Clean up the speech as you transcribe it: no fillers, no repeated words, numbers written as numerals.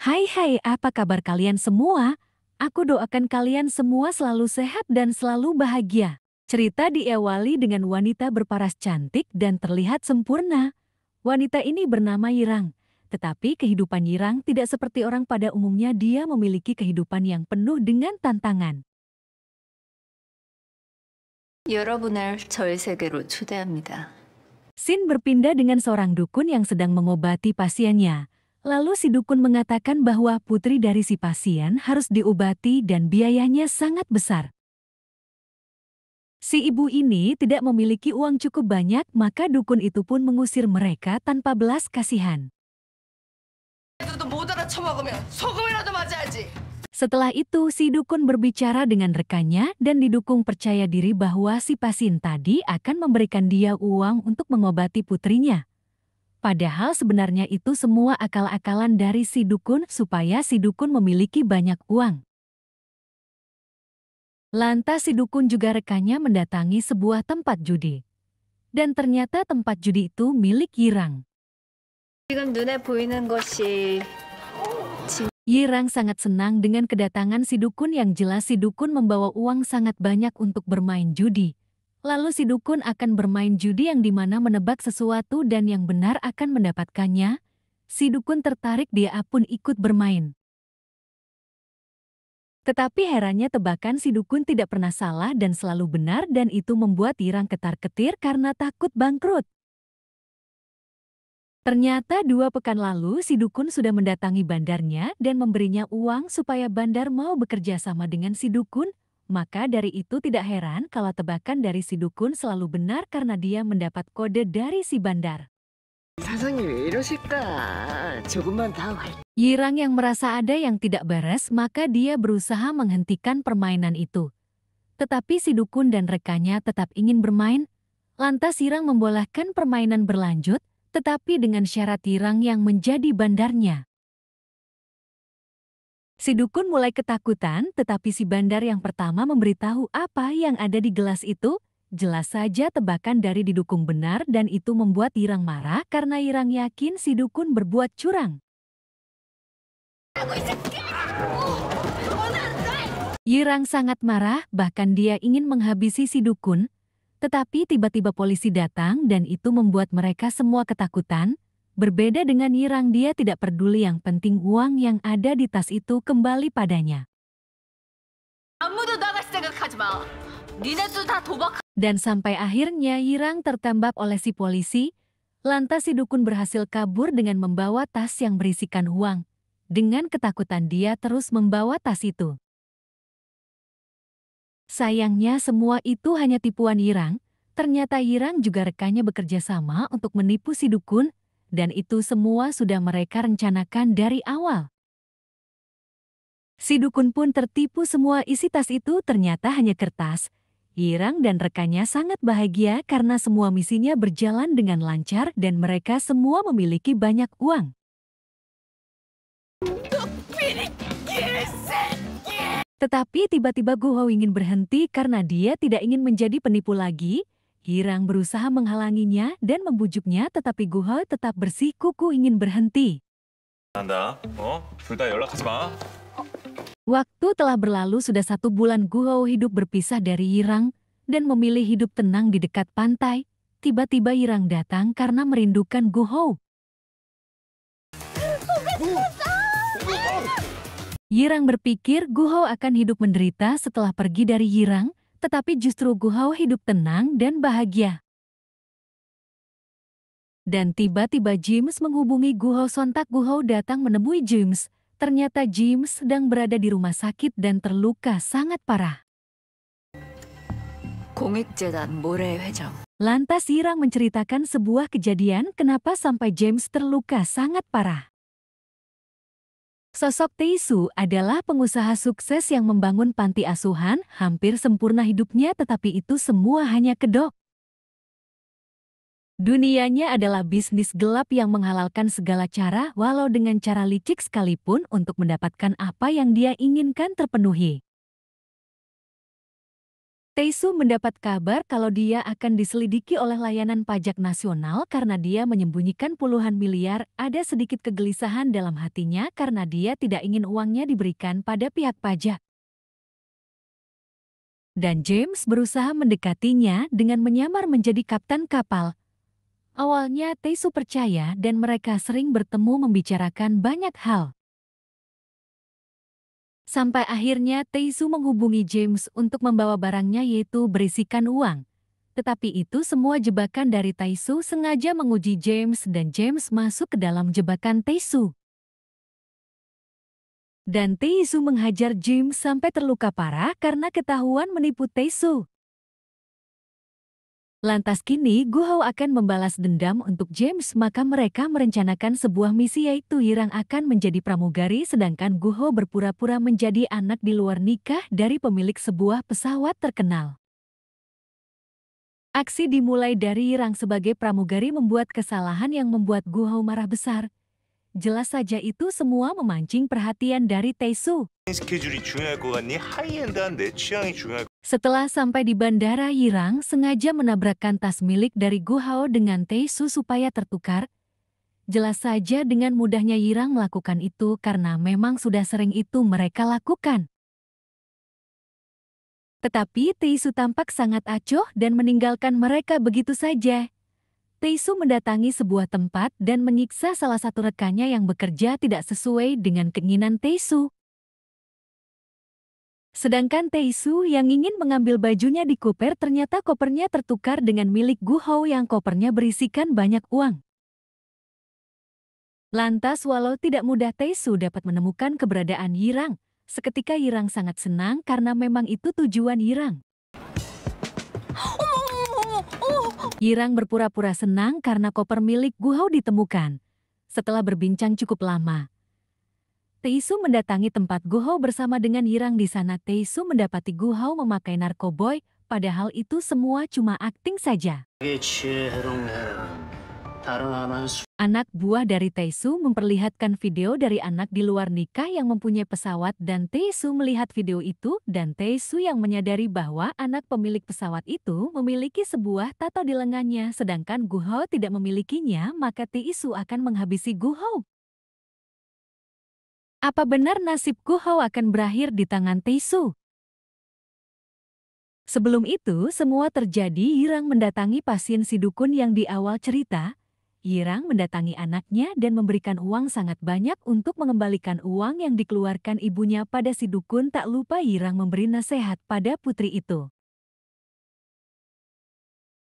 Hai, apa kabar kalian semua? Aku doakan kalian semua selalu sehat dan selalu bahagia. Cerita diawali dengan wanita berparas cantik dan terlihat sempurna. Wanita ini bernama Yirang. Tetapi kehidupan Yirang tidak seperti orang pada umumnya, dia memiliki kehidupan yang penuh dengan tantangan. 여러분을 저의 세계로 초대합니다. Sin berpindah dengan seorang dukun yang sedang mengobati pasiennya. Lalu si dukun mengatakan bahwa putri dari si pasien harus diobati dan biayanya sangat besar. Si ibu ini tidak memiliki uang cukup banyak, maka dukun itu pun mengusir mereka tanpa belas kasihan. 애들도 못 알아쳐먹으면 소금이라도 맞아야지. Setelah itu, si dukun berbicara dengan rekannya dan didukung percaya diri bahwa si pasien tadi akan memberikan dia uang untuk mengobati putrinya. Padahal sebenarnya itu semua akal-akalan dari si dukun supaya si dukun memiliki banyak uang. Lantas si dukun juga rekannya mendatangi sebuah tempat judi. Dan ternyata tempat judi itu milik Yirang. 지금 눈에 보이는 것이 Yirang sangat senang dengan kedatangan si dukun, yang jelas si dukun membawa uang sangat banyak untuk bermain judi. Lalu si dukun akan bermain judi yang dimana menebak sesuatu dan yang benar akan mendapatkannya. Si dukun tertarik, dia pun ikut bermain. Tetapi herannya tebakan si dukun tidak pernah salah dan selalu benar, dan itu membuat Yirang ketar-ketir karena takut bangkrut. Ternyata 2 pekan lalu si dukun sudah mendatangi bandarnya dan memberinya uang supaya bandar mau bekerja sama dengan si dukun. Maka dari itu tidak heran kalau tebakan dari si dukun selalu benar karena dia mendapat kode dari si bandar. 사장님 왜 이러실까? 조금만 더 Yirang yang merasa ada yang tidak beres, maka dia berusaha menghentikan permainan itu. Tetapi si dukun dan rekannya tetap ingin bermain. Lantas Yirang membolehkan permainan berlanjut, tetapi dengan syarat Yirang yang menjadi bandarnya. Si dukun mulai ketakutan, tetapi si bandar yang pertama memberitahu apa yang ada di gelas itu. Jelas saja tebakan dari didukung benar, dan itu membuat Yirang marah karena Yirang yakin si dukun berbuat curang. Yirang sangat marah, bahkan dia ingin menghabisi si dukun. Tetapi tiba-tiba polisi datang dan itu membuat mereka semua ketakutan. Berbeda dengan Yirang, dia tidak peduli, yang penting uang yang ada di tas itu kembali padanya. 아무도 나갈 생각하지 마. 니네도 다 도박. Dan sampai akhirnya Yirang tertembak oleh si polisi. Lantas si dukun berhasil kabur dengan membawa tas yang berisikan uang. Dengan ketakutan dia terus membawa tas itu. Sayangnya semua itu hanya tipuan Yirang. Ternyata Yirang juga rekannya bekerja sama untuk menipu si dukun. Dan itu semua sudah mereka rencanakan dari awal. Si dukun pun tertipu, semua isi tas itu ternyata hanya kertas. Yirang dan rekannya sangat bahagia karena semua misinya berjalan dengan lancar dan mereka semua memiliki banyak uang. Tetapi tiba-tiba Guhou ingin berhenti karena dia tidak ingin menjadi penipu lagi. Yirang berusaha menghalanginya dan membujuknya, tetapi Guhou tetap bersikukuh ingin berhenti. 한다. 둘 다 연락하지 마. Waktu telah berlalu sudah 1 bulan Guhou hidup berpisah dari Yirang dan memilih hidup tenang di dekat pantai. Tiba-tiba Yirang datang karena merindukan Guhou. Yirang berpikir Guhou akan hidup menderita setelah pergi dari Yirang, tetapi justru Guhou hidup tenang dan bahagia. Dan tiba-tiba James menghubungi Guhou. Sontak Guhou datang menemui James. Ternyata James sedang berada di rumah sakit dan terluka sangat parah. 공익재단 모래 회장. Lantas Yirang menceritakan sebuah kejadian kenapa sampai James terluka sangat parah. Sosok Taesu adalah pengusaha sukses yang membangun panti asuhan, hampir sempurna hidupnya, tetapi itu semua hanya kedok. Dunianya adalah bisnis gelap yang menghalalkan segala cara, walau dengan cara licik sekalipun, untuk mendapatkan apa yang dia inginkan terpenuhi. Taesu mendapat kabar kalau dia akan diselidiki oleh layanan pajak nasional karena dia menyembunyikan puluhan miliar. Ada sedikit kegelisahan dalam hatinya karena dia tidak ingin uangnya diberikan pada pihak pajak. Dan James berusaha mendekatinya dengan menyamar menjadi kapten kapal. Awalnya Taesu percaya dan mereka sering bertemu membicarakan banyak hal. Sampai akhirnya Taesu menghubungi James untuk membawa barangnya yaitu berisikan uang. Tetapi itu semua jebakan dari Taesu sengaja menguji James dan James masuk ke dalam jebakan Taesu. Dan Taesu menghajar James sampai terluka parah karena ketahuan menipu Taesu. Lantas kini Guhou akan membalas dendam untuk James, maka mereka merencanakan sebuah misi yaitu Yirang akan menjadi pramugari sedangkan Guhou berpura-pura menjadi anak di luar nikah dari pemilik sebuah pesawat terkenal. Aksi dimulai dari Yirang sebagai pramugari membuat kesalahan yang membuat Guhou marah besar. Jelas saja itu semua memancing perhatian dari Taesu. 스케줄이 중요할 것 같니? 하이엔드한 내 취향이 중요할 Setelah sampai di bandara, Yirang sengaja menabrakkan tas milik dari Guhou dengan Taesu supaya tertukar. Jelas saja dengan mudahnya Yirang melakukan itu karena memang sudah sering itu mereka lakukan. Tetapi Taesu tampak sangat acuh dan meninggalkan mereka begitu saja. Taesu mendatangi sebuah tempat dan menyiksa salah satu rekannya yang bekerja tidak sesuai dengan keinginan Taesu. Sedangkan Taesu yang ingin mengambil bajunya di koper ternyata kopernya tertukar dengan milik Guhou yang kopernya berisikan banyak uang. Lantas walau tidak mudah Taesu dapat menemukan keberadaan Yirang. Seketika Yirang sangat senang karena memang itu tujuan Yirang. Yirang berpura-pura senang karena koper milik Guhou ditemukan. Setelah berbincang cukup lama, Taesu mendatangi tempat Guhou bersama dengan Yirang. Di sana Taesu mendapati Guhou memakai narkoboy, padahal itu semua cuma akting saja. Anak buah dari Taesu memperlihatkan video dari anak di luar nikah yang mempunyai pesawat dan Taesu melihat video itu dan Taesu yang menyadari bahwa anak pemilik pesawat itu memiliki sebuah tato di lengannya sedangkan Guhou tidak memilikinya, maka Taesu akan menghabisi Guhou. Apa benar nasib Guhou akan berakhir di tangan Taesu? Sebelum itu semua terjadi, Yirang mendatangi pasien si dukun yang di awal cerita. Yirang mendatangi anaknya dan memberikan uang sangat banyak untuk mengembalikan uang yang dikeluarkan ibunya pada si dukun. Tak lupa Yirang memberi nasihat pada putri itu.